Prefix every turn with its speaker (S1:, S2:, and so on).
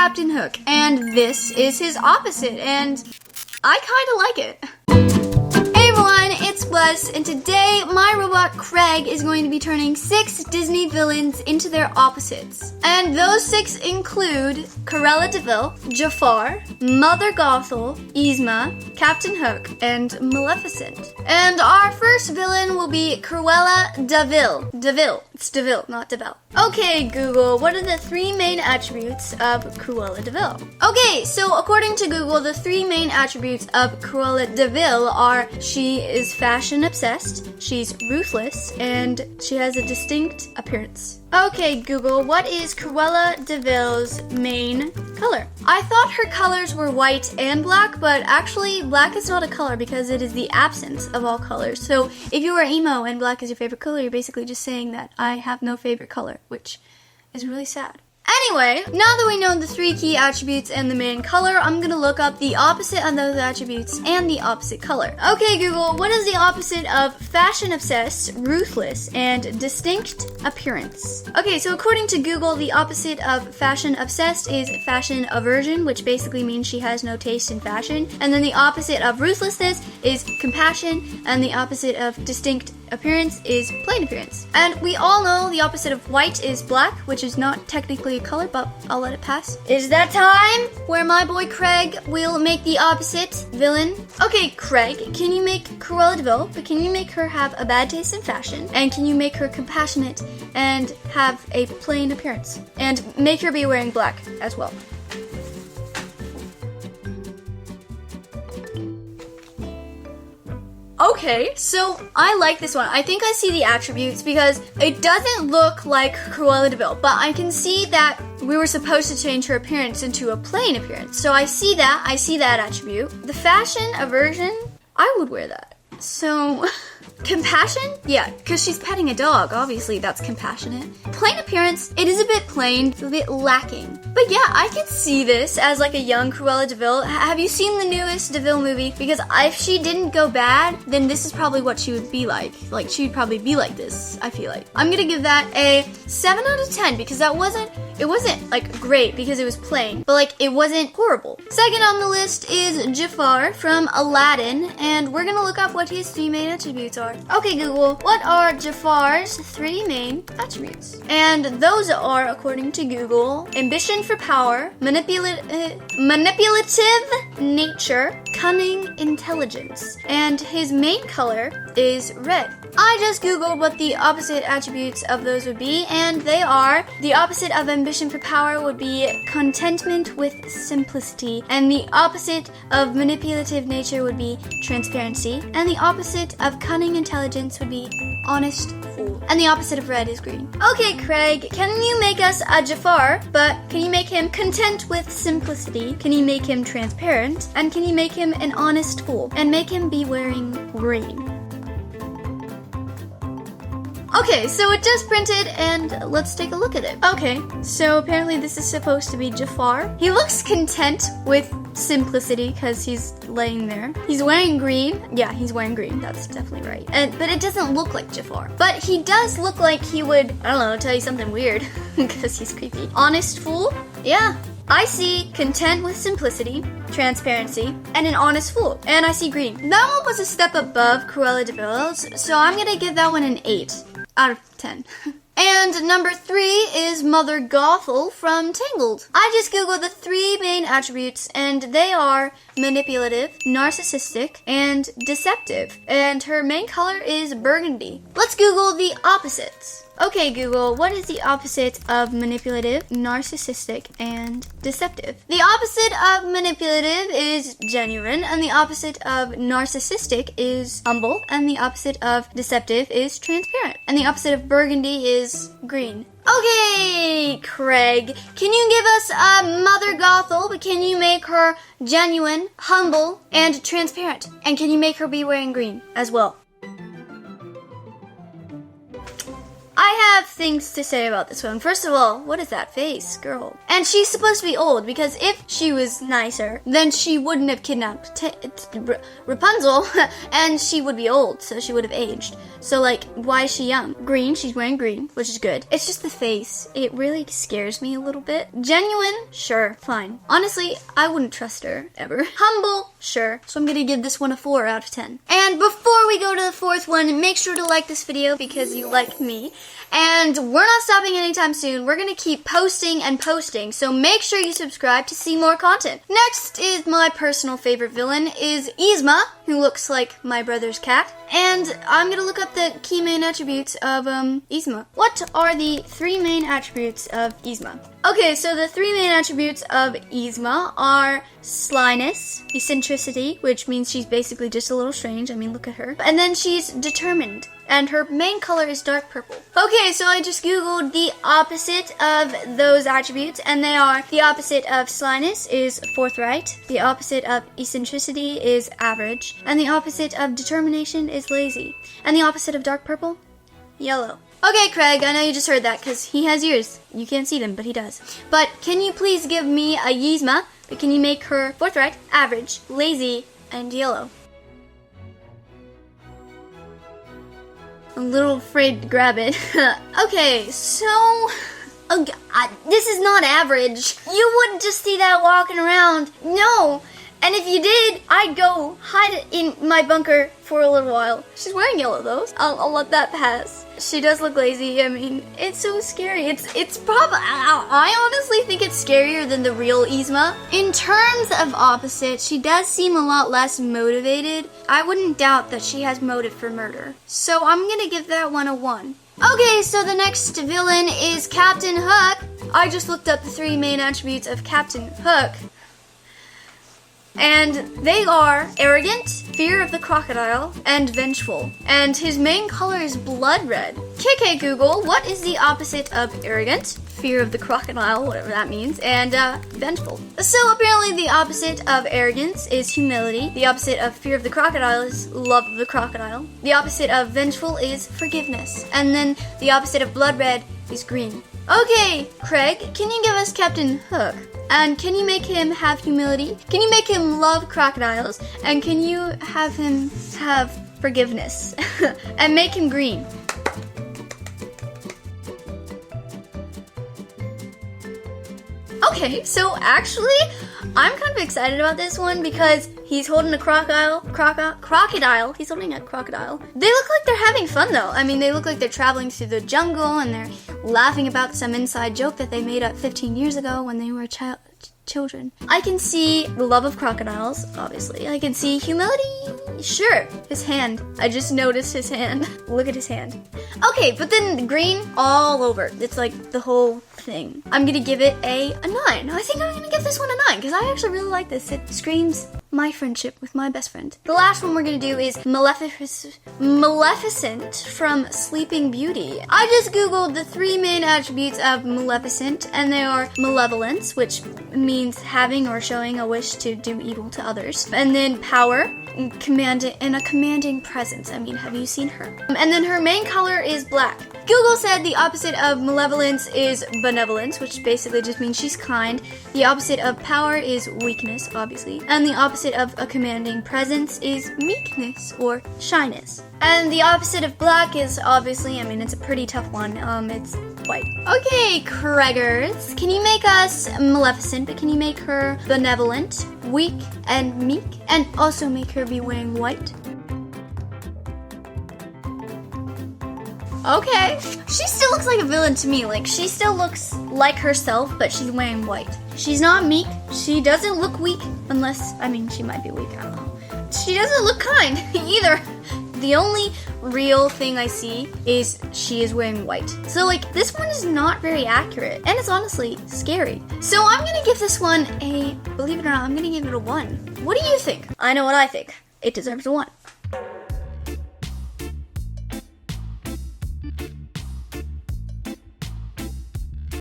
S1: Captain Hook, and this is his opposite, and I kinda like it. Hey everyone, it's Wes, and today my robot Craig is going to be turning 6 Disney villains into their opposites. And those 6 include Cruella de Vil, Jafar, Mother Gothel, Yzma, Captain Hook, and Maleficent. And our first villain will be Cruella de Vil. De Vil. It's de Vil, not de Belle. Okay, Google, what are the 3 main attributes of Cruella de Vil? Okay, so according to Google, the 3 main attributes of Cruella de Vil are she is fashion obsessed, she's ruthless, and she has a distinct appearance. Okay, Google, what is Cruella de Vil's main color? I thought her colors were white and black, but actually black is not a color because it is the absence of all colors. So if you are emo and black is your favorite color, you're basically just saying that I have no favorite color, which is really sad. Anyway, now that we know the 3 key attributes and the main color, I'm gonna look up the opposite of those attributes and the opposite color. Okay, Google, what is the opposite of fashion obsessed, ruthless, and distinct appearance? Okay, so according to Google, the opposite of fashion obsessed is fashion aversion, which basically means she has no taste in fashion. And then the opposite of ruthlessness is compassion, and the opposite of distinct appearance is plain appearance. And we all know the opposite of white is black, which is not technically a color, but I'll let it pass. Is that time where my boy Craig will make the opposite villain? Okay, Craig, can you make Cruella de Vil, but can you make her have a bad taste in fashion? And can you make her compassionate and have a plain appearance? And make her be wearing black as well. Okay, so I like this one. I think I see the attributes because it doesn't look like Cruella de Vil, but I can see that we were supposed to change her appearance into a plain appearance. So I see that attribute. The fashion aversion, I would wear that. So, compassion? Yeah, because she's petting a dog. Obviously, that's compassionate. Plain appearance, it is a bit plain, a bit lacking. But yeah, I could see this as like a young Cruella de Vil. Have you seen the newest de Vil movie? Because if she didn't go bad, then this is probably what she would be like. Like, she would probably be like this, I feel like. I'm gonna give that a 7 out of 10 because it wasn't like great because it was plain, but like it wasn't horrible. Second on the list is Jafar from Aladdin, and we're gonna look up what his 3 main attributes are. Okay, Google, what are Jafar's 3 main attributes? And those are, according to Google, ambition for power, manipulative nature, cunning intelligence, and his main color is red. I just Googled what the opposite attributes of those would be, and they are the opposite of ambition for power would be contentment with simplicity, and the opposite of manipulative nature would be transparency, and the opposite of cunning intelligence would be honest fool, and the opposite of red is green. Okay, Craig, can you make us a Jafar, but can you make him content with simplicity? Can you make him transparent? And can you make him an honest fool? And make him be wearing green? Okay, so it just printed, and let's take a look at it. Okay, so apparently this is supposed to be Jafar. He looks content with simplicity because he's laying there. He's wearing green. Yeah, he's wearing green. That's definitely right. But it doesn't look like Jafar. But he does look like he would, I don't know, tell you something weird because he's creepy. Honest fool? Yeah. I see content with simplicity, transparency, and an honest fool. And I see green. That one was a step above Cruella de Vil's, so I'm gonna give that one an 8 out of 10. And number 3 is Mother Gothel from Tangled. I just googled the 3 main attributes, and they are manipulative, narcissistic, and deceptive. And her main color is burgundy. Let's Google the opposites. Okay, Google, what is the opposite of manipulative, narcissistic, and deceptive? The opposite of manipulative is genuine, and the opposite of narcissistic is humble, and the opposite of deceptive is transparent, and the opposite of burgundy is green. Okay, Craig, can you give us a Mother Gothel, but can you make her genuine, humble, and transparent? And can you make her be wearing green as well? I have things to say about this one. First of all, what is that face, girl? And she's supposed to be old, because if she was nicer, then she wouldn't have kidnapped Rapunzel, and she would be old, so she would have aged. So, like, why is she young? Green, she's wearing green, which is good. It's just the face. It really scares me a little bit. Genuine? Sure, fine. Honestly, I wouldn't trust her, ever. Humble? Sure. So I'm gonna give this one a 4 out of 10. And before we go to the fourth one, make sure to like this video because you like me. And we're not stopping anytime soon. We're gonna keep posting and posting, so make sure you subscribe to see more content. Next is my personal favorite villain, is Yzma, who looks like my brother's cat. And I'm gonna look up the key main attributes of Yzma. What are the 3 main attributes of Yzma? Okay, so the 3 main attributes of Yzma are slyness, eccentricity, which means she's basically just a little strange. I mean, look at her. And then she's determined, and her main color is dark purple. Okay, so I just googled the opposite of those attributes, and they are: the opposite of slyness is forthright, the opposite of eccentricity is average, and the opposite of determination is lazy, and the opposite of dark purple, yellow. Okay, Craig, I know you just heard that because he has ears. You can't see them, but he does. But can you please give me a Yzma, but can you make her forthright, average, lazy, and yellow? I'm a little afraid to grab it. Okay, so... this is not average. You wouldn't just see that walking around. No. And if you did, I'd go hide it in my bunker for a little while. She's wearing yellow though. I'll let that pass. She does look lazy. I mean, it's so scary. It's probably, I honestly think it's scarier than the real Yzma. In terms of opposite, she does seem a lot less motivated. I wouldn't doubt that she has motive for murder. So I'm gonna give that one a 1. Okay, so the next villain is Captain Hook. I just looked up the 3 main attributes of Captain Hook. And they are arrogant, fear of the crocodile, and vengeful. And his main color is blood red. KK Google, what is the opposite of arrogant, fear of the crocodile, whatever that means, and vengeful? So apparently the opposite of arrogance is humility. The opposite of fear of the crocodile is love of the crocodile. The opposite of vengeful is forgiveness. And then the opposite of blood red is green. Okay, Craig, can you give us Captain Hook? And can you make him have humility? Can you make him love crocodiles? And can you have him have forgiveness? And make him green. Okay, so actually, I'm kind of excited about this one because he's holding a crocodile. He's holding a crocodile. They look like they're having fun though. I mean, they look like they're traveling through the jungle and they're laughing about some inside joke that they made up 15 years ago when they were children. I can see the love of crocodiles, obviously. I can see humility. Sure, his hand. I just noticed his hand. Look at his hand. Okay, but then green all over. It's like the whole thing. I'm gonna give it a 9. I think I'm gonna give this one a 9 because I actually really like this. It screams my friendship with my best friend. The last one we're gonna do is Maleficent from Sleeping Beauty. I just googled the 3 main attributes of Maleficent, and they are malevolence, which means having or showing a wish to do evil to others, and then power, and a commanding presence. I mean, have you seen her? And then her main color is black. Google said the opposite of malevolence is benevolence, which basically just means she's kind. The opposite of power is weakness, obviously. And the opposite of a commanding presence is meekness or shyness. And the opposite of black is obviously, I mean, it's a pretty tough one. It's white. Okay, Craigers, can you make us Maleficent, but can you make her benevolent, weak, and meek? And also make her be wearing white? Okay. She still looks like a villain to me. Like, she still looks like herself, but she's wearing white. She's not meek. She doesn't look weak, unless, I mean, she might be weak, I don't know. She doesn't look kind, either. The only real thing I see is she is wearing white. So, like, this one is not very accurate, and it's honestly scary. So I'm gonna give this one a, believe it or not, I'm gonna give it a 1. What do you think? I know what I think. It deserves a 1.